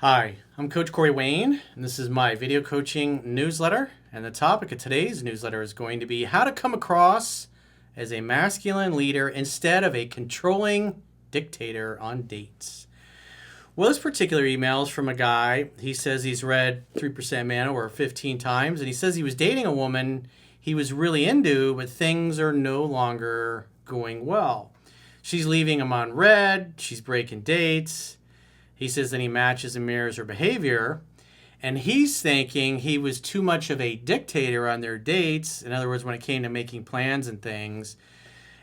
Hi, I'm Coach Corey Wayne, and this is my video coaching newsletter. And the topic of today's newsletter is going to be how to come across as a masculine leader instead of a controlling dictator on dates. Well, this particular email is from a guy. He says he's read 3% Man over 15 times, and he says he was dating a woman he was really into, but things are no longer going well. She's leaving him on red, she's breaking dates. He says that he matches and mirrors her behavior. And he's thinking he was too much of a dictator on their dates. In other words, when it came to making plans and things.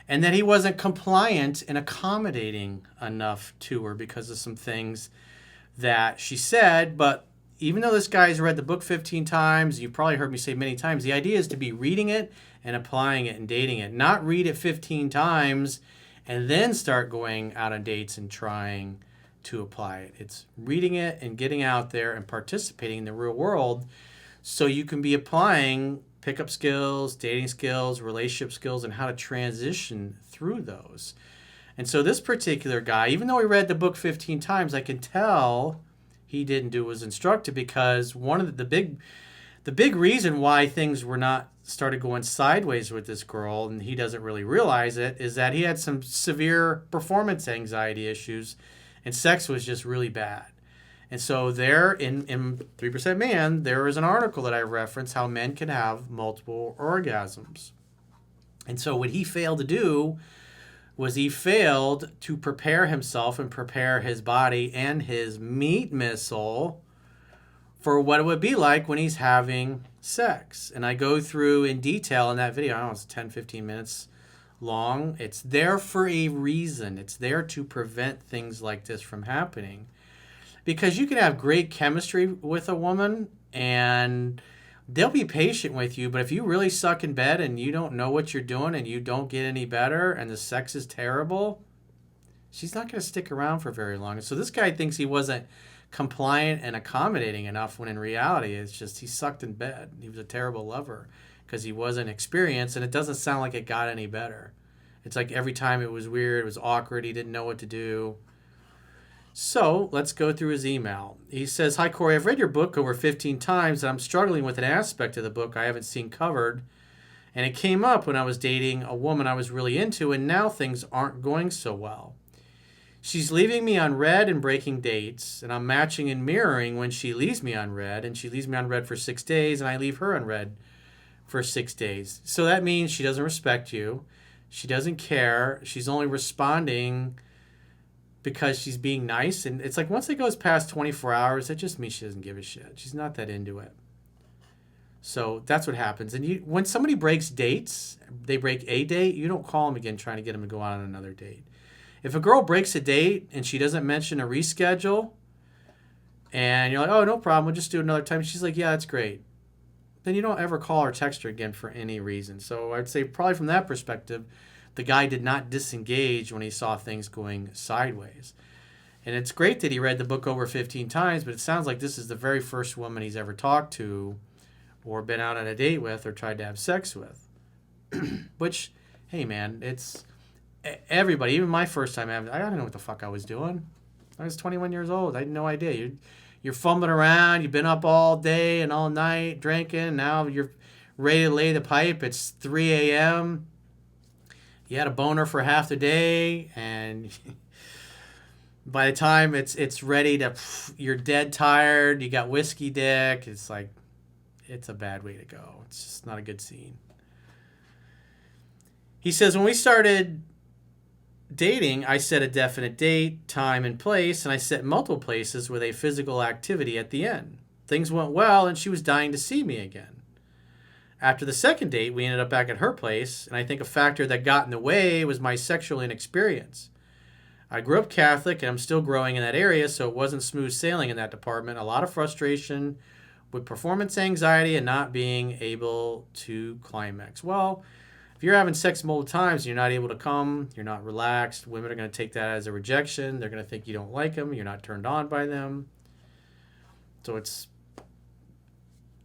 And that he wasn't compliant and accommodating enough to her because of some things that she said. But even though this guy's read the book 15 times, you've probably heard me say many times, the idea is to be reading it and applying it and dating it. Not read it 15 times and then start going out on dates and trying to apply it. It's reading it and getting out there and participating in the real world so you can be applying pickup skills, dating skills, relationship skills, and how to transition through those. And so this particular guy, even though he read the book 15 times, I can tell he didn't do what was instructed, because one of the big reason why things were not started going sideways with this girl, and he doesn't really realize it, is that he had some severe performance anxiety issues. And sex was just really bad. And so there in 3% Man, there is an article that I reference how men can have multiple orgasms. And so what he failed to do was he failed to prepare himself and prepare his body and his meat missile for what it would be like when he's having sex. And I go through in detail in that video. I don't know, it's 10, 15 minutes long. It's there for a reason. It's there to prevent things like this from happening. Because you can have great chemistry with a woman and they'll be patient with you, but if you really suck in bed and you don't know what you're doing and you don't get any better and the sex is terrible, she's not going to stick around for very long. So this guy thinks he wasn't compliant and accommodating enough, when in reality it's just he sucked in bed. He was a terrible lover because he wasn't experienced, and it doesn't sound like it got any better. It's like every time it was weird, it was awkward, he didn't know what to do. So let's go through his email. He says, "Hi Corey, I've read your book over 15 times and I'm struggling with an aspect of the book I haven't seen covered. And it came up when I was dating a woman I was really into, and now things aren't going so well. She's leaving me on red and breaking dates, and I'm matching and mirroring when she leaves me on red, and she leaves me on red for 6 days and I leave her on red for 6 days. So that means she doesn't respect you. She doesn't care. She's only responding because she's being nice. And it's like once it goes past 24 hours, that just means she doesn't give a shit. She's not that into it. So that's what happens. And when somebody breaks dates, they break a date, you don't call them again trying to get them to go out on another date. If a girl breaks a date and she doesn't mention a reschedule, and you're like, oh, no problem, we'll just do it another time. She's like, yeah, that's great. Then you don't ever call or text her again for any reason. So I'd say probably from that perspective, the guy did not disengage when he saw things going sideways. And it's great that he read the book over 15 times, but it sounds like this is the very first woman he's ever talked to or been out on a date with or tried to have sex with. Which, hey man, it's everybody, even my first time having, I don't know what the fuck I was doing. I was 21 years old. I had no idea. You're fumbling around. You've been up all day and all night drinking. Now you're ready to lay the pipe. It's 3 a.m. You had a boner for half the day, and by the time it's ready to, you're dead tired. You got whiskey dick. It's like, it's a bad way to go. It's just not a good scene. He says, when we started dating, I set a definite date, time, and place, and I set multiple places with a physical activity at the end. Things went well, and she was dying to see me again. After the second date, we ended up back at her place, and I think a factor that got in the way was my sexual inexperience. I grew up Catholic, and I'm still growing in that area, so it wasn't smooth sailing in that department. A lot of frustration with performance anxiety and not being able to climax. Well, if you're having sex multiple times and you're not able to come, you're not relaxed, women are going to take that as a rejection. They're going to think you don't like them, you're not turned on by them. So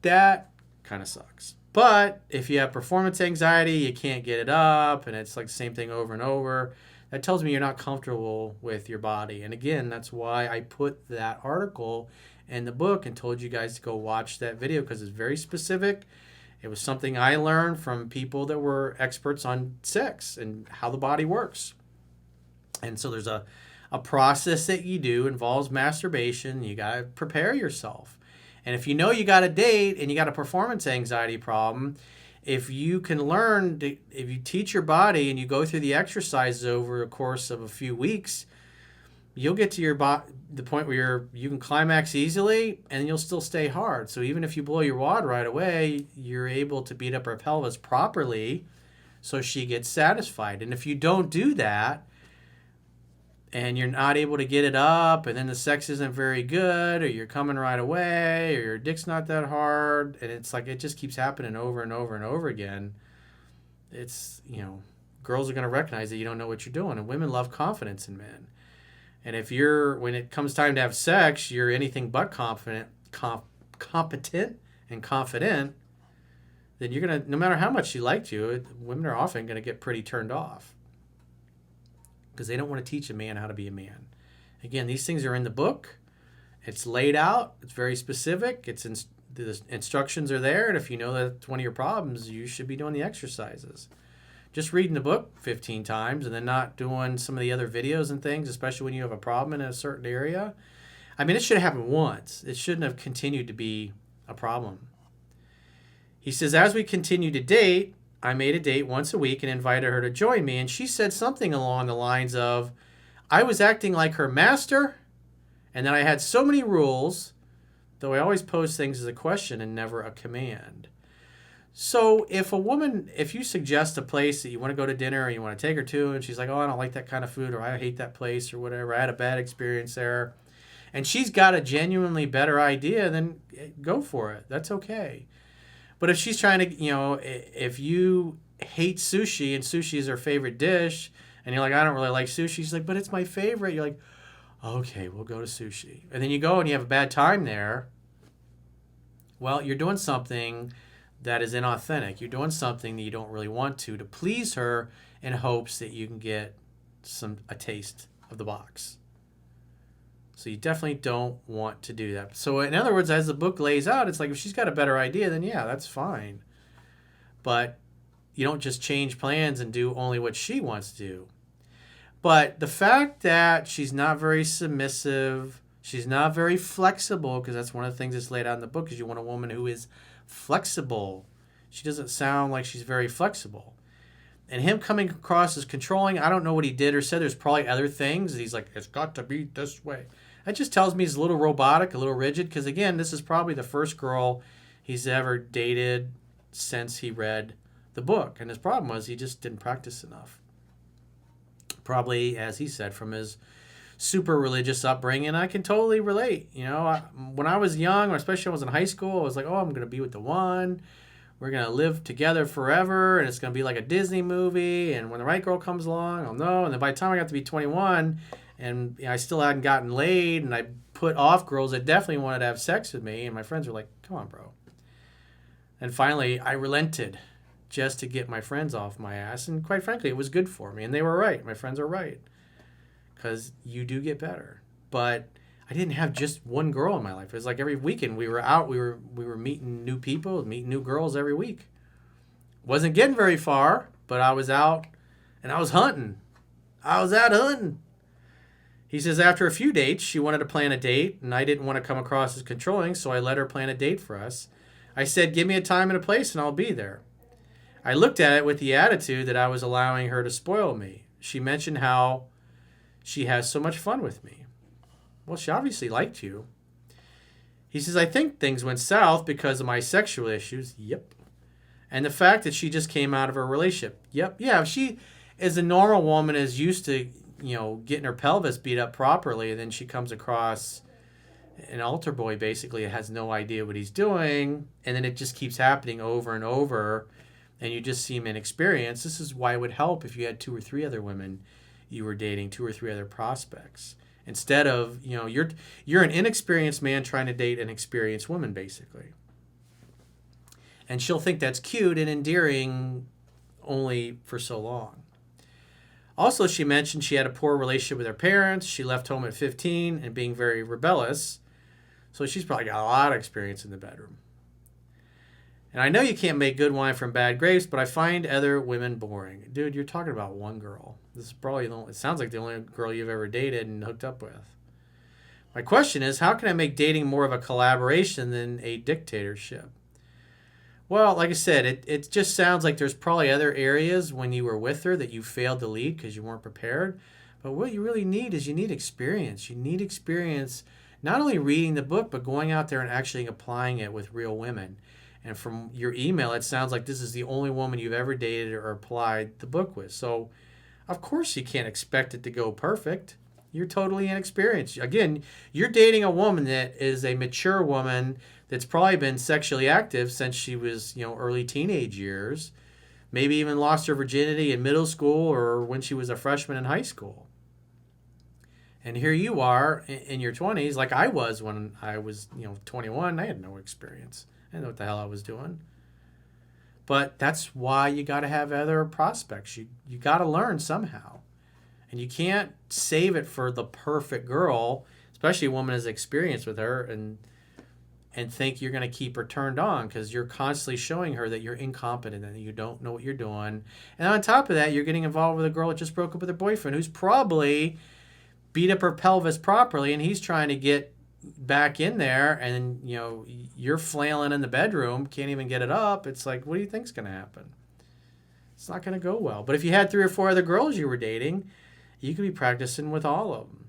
that kind of sucks. But if you have performance anxiety, you can't get it up, and it's like the same thing over and over, that tells me you're not comfortable with your body. And again, that's why I put that article in the book and told you guys to go watch that video, because it's very specific. It was something I learned from people that were experts on sex and how the body works. And so there's a process that you do, involves masturbation. You got to prepare yourself. And if you know you got a date and you got a performance anxiety problem, if you can learn, if you teach your body and you go through the exercises over a course of a few weeks, you'll get to the point where you can climax easily and you'll still stay hard. So even if you blow your wad right away, you're able to beat up her pelvis properly so she gets satisfied. And if you don't do that, and you're not able to get it up, and then the sex isn't very good, or you're coming right away, or your dick's not that hard, and it's like it just keeps happening over and over and over again, it's, girls are going to recognize that you don't know what you're doing. And women love confidence in men. And if when it comes time to have sex, you're anything but competent and confident, then you're going to, no matter how much she liked you, women are often going to get pretty turned off, because they don't want to teach a man how to be a man. Again, these things are in the book. It's laid out. It's very specific. The instructions are there. And if you know that's one of your problems, you should be doing the exercises. Just reading the book 15 times and then not doing some of the other videos and things, especially when you have a problem in a certain area. I mean, it should have happened once. It shouldn't have continued to be a problem. He says, as we continue to date, I made a date once a week and invited her to join me. And she said something along the lines of, I was acting like her master, and then I had so many rules, though I always pose things as a question and never a command. So if you suggest a place that you want to go to dinner or you want to take her to, and she's like, oh, I don't like that kind of food, or I hate that place, or whatever, I had a bad experience there, and she's got a genuinely better idea, then go for it. That's okay. But if she's trying to, if you hate sushi and sushi is her favorite dish, and you're like, I don't really like sushi, she's like, but it's my favorite. You're like, okay, we'll go to sushi. And then you go and you have a bad time there. Well, you're doing something that is inauthentic. You're doing something that you don't really want to please her in hopes that you can get a taste of the box. So you definitely don't want to do that. So in other words, as the book lays out, it's like if she's got a better idea, then yeah, that's fine. But you don't just change plans and do only what she wants to do. But the fact that she's not very submissive, she's not very flexible, because that's one of the things that's laid out in the book, is you want a woman who is flexible. She doesn't sound like she's very flexible. And him coming across as controlling, I don't know what he did or said. There's probably other things. He's like, it's got to be this way. That just tells me he's a little robotic, a little rigid, because, again, this is probably the first girl he's ever dated since he read the book. And his problem was he just didn't practice enough. Probably, as he said, from his super religious upbringing. I can totally relate. When I was young, or especially when I was in high school, I was like, oh, I'm going to be with the one. We're going to live together forever, and it's going to be like a Disney movie, and when the right girl comes along, I'll know. And then by the time I got to be 21, and I still hadn't gotten laid, and I put off girls that definitely wanted to have sex with me, and my friends were like, come on, bro. And finally, I relented just to get my friends off my ass, and quite frankly, it was good for me, and they were right. My friends are right, because you do get better. But I didn't have just one girl in my life. It was like every weekend we were out, we were meeting new people, meeting new girls every week. Wasn't getting very far, but I was out and I was hunting. I was out hunting. He says after a few dates, she wanted to plan a date, and I didn't want to come across as controlling, so I let her plan a date for us. I said, give me a time and a place and I'll be there. I looked at it with the attitude that I was allowing her to spoil me. She mentioned how she has so much fun with me. Well, she obviously liked you. He says, I think things went south because of my sexual issues. Yep. And the fact that she just came out of a relationship. Yep. Yeah, if she is a normal woman, is used to, getting her pelvis beat up properly, and then she comes across an altar boy basically has no idea what he's doing, and then it just keeps happening over and over, and you just seem inexperienced. This is why it would help if you had 2 or 3 other women you were dating, 2 or 3 other prospects. Instead of, you're an inexperienced man trying to date an experienced woman, basically. And she'll think that's cute and endearing only for so long. Also, she mentioned she had a poor relationship with her parents. She left home at 15 and being very rebellious. So she's probably got a lot of experience in the bedroom. And I know you can't make good wine from bad grapes, but I find other women boring. Dude, you're talking about one girl. This is probably it sounds like the only girl you've ever dated and hooked up with. My question is, how can I make dating more of a collaboration than a dictatorship? Well, like I said, it just sounds like there's probably other areas when you were with her that you failed to lead because you weren't prepared. But what you really need is you need experience. You need experience not only reading the book, but going out there and actually applying it with real women. And from your email, it sounds like this is the only woman you've ever dated or applied the book with. So, of course, you can't expect it to go perfect. You're totally inexperienced. Again, you're dating a woman that is a mature woman that's probably been sexually active since she was, early teenage years. Maybe even lost her virginity in middle school or when she was a freshman in high school. And here you are in your 20s, like I was when I was, 21. I had no experience. I didn't know what the hell I was doing. But that's why you got to have other prospects. You got to learn somehow. And you can't save it for the perfect girl, especially a woman has experience with her, and think you're going to keep her turned on because you're constantly showing her that you're incompetent and that you don't know what you're doing. And on top of that, you're getting involved with a girl that just broke up with her boyfriend who's probably beat up her pelvis properly, and he's trying to get back in there, and you're flailing in the bedroom, can't even get it up. It's like, what do you think's going to happen? It's not going to go well. But if you had 3 or 4 other girls you were dating, you could be practicing with all of them.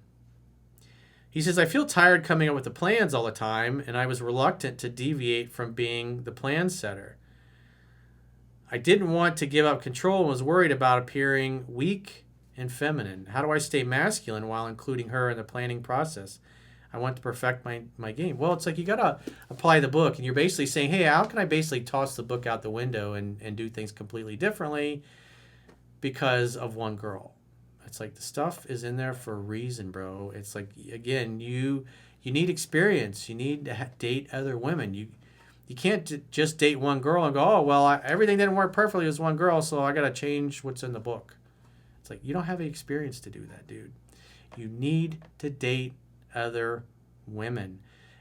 He says, I feel tired coming up with the plans all the time, and I was reluctant to deviate from being the plan setter. I didn't want to give up control and was worried about appearing weak and feminine. How do I stay masculine while including her in the planning process? I want to perfect my game. Well, it's like you got to apply the book, and you're basically saying, hey, how can I basically toss the book out the window and do things completely differently because of one girl? It's like the stuff is in there for a reason, bro. It's like, again, you need experience. You need to date other women. You can't just date one girl and go, oh, well, everything didn't work perfectly with one girl, so I got to change what's in the book. It's like, you don't have the experience to do that, dude. You need to date other women.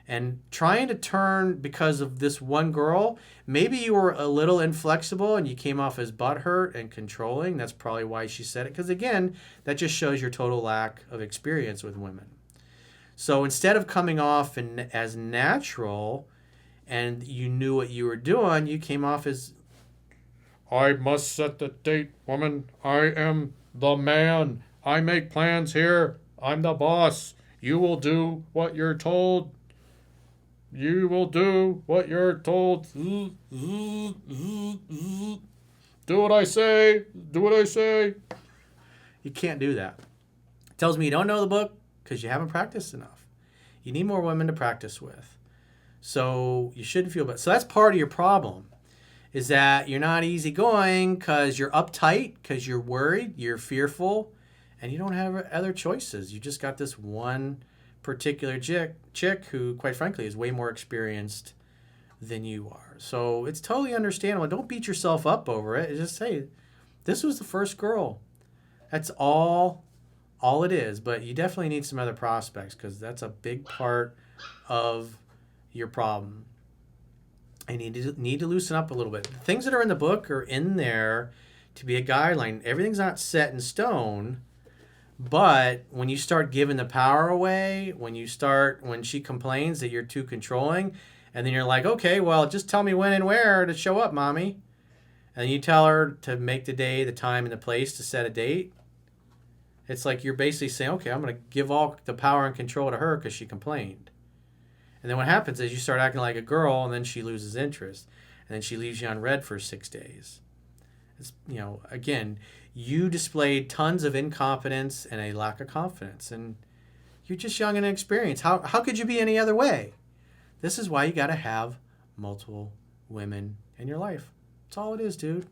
And trying to turn because of this one girl, maybe you were a little inflexible and you came off as butthurt and controlling. That's probably why she said it. Because again, that just shows your total lack of experience with women. So instead of coming off as natural and you knew what you were doing, you came off as, I must set the date, woman. I am the man. I make plans here. I'm the boss. You will do what you're told. You will do what you're told. Do what I say. Do what I say. You can't do that. It tells me you don't know the book because you haven't practiced enough. You need more women to practice with. So you shouldn't feel bad. So that's part of your problem, is that you're not easygoing because you're uptight, because you're worried, you're fearful, and you don't have other choices. You just got this one particular chick who, quite frankly, is way more experienced than you are. So it's totally understandable. Don't beat yourself up over it. Just say, this was the first girl. That's all it is. But you definitely need some other prospects because that's a big part of your problem. And you need to loosen up a little bit. The things that are in the book are in there to be a guideline. Everything's not set in stone. But when you start giving the power away, when she complains that you're too controlling, and then you're like, okay, well, just tell me when and where to show up, mommy. And then you tell her to make the day, the time, and the place to set a date. It's like you're basically saying, okay, I'm going to give all the power and control to her because she complained. And then what happens is you start acting like a girl, and then she loses interest. And then she leaves you on red for 6 days. It's, again, you displayed tons of incompetence and a lack of confidence, and you're just young and inexperienced. How could you be any other way? This is why you got to have multiple women in your life. That's all it is, dude.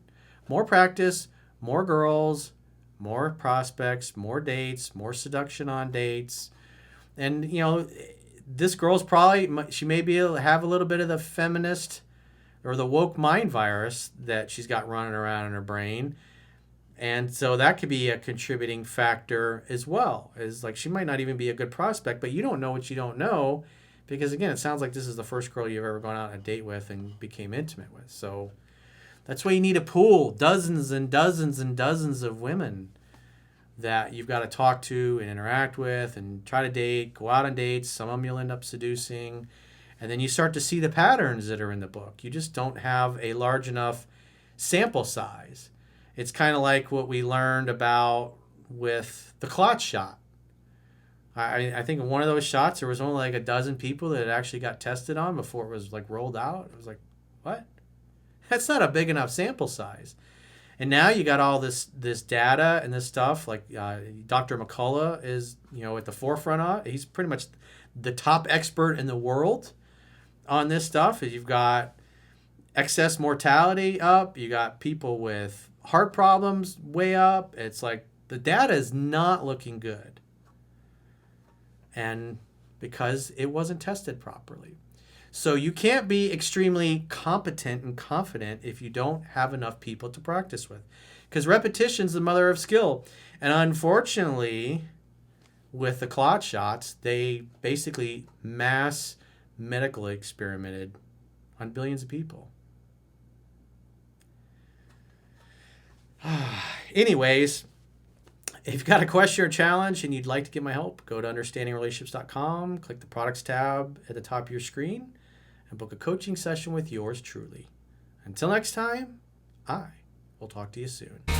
More practice, more girls, more prospects, more dates, more seduction on dates. And, this girl's she may have a little bit of the feminist or the woke mind virus that she's got running around in her brain. And so that could be a contributing factor as well. Is like she might not even be a good prospect, but you don't know what you don't know, because again, it sounds like this is the first girl you've ever gone out on a date with and became intimate with. So that's why you need a pool, dozens and dozens and dozens of women that you've got to talk to and interact with and try to date, go out on dates. Some of them you'll end up seducing. And then you start to see the patterns that are in the book. You just don't have a large enough sample size. It's kind of like what we learned about with the clot shot. I think in one of those shots, there was only like a dozen people that it actually got tested on before it was like rolled out. It was like, what? That's not a big enough sample size. And now you got all this data and this stuff. Like Dr. McCullough is at the forefront of it. He's pretty much the top expert in the world on this stuff. You've got excess mortality up. You got people with heart problems way up. It's like the data is not looking good. And because it wasn't tested properly. So you can't be extremely competent and confident if you don't have enough people to practice with. Because repetition's the mother of skill. And unfortunately, with the clot shots, they basically mass medical experimented on billions of people. Anyways, if you've got a question or challenge and you'd like to get my help, go to understandingrelationships.com, click the products tab at the top of your screen, and book a coaching session with yours truly. Until next time, I will talk to you soon.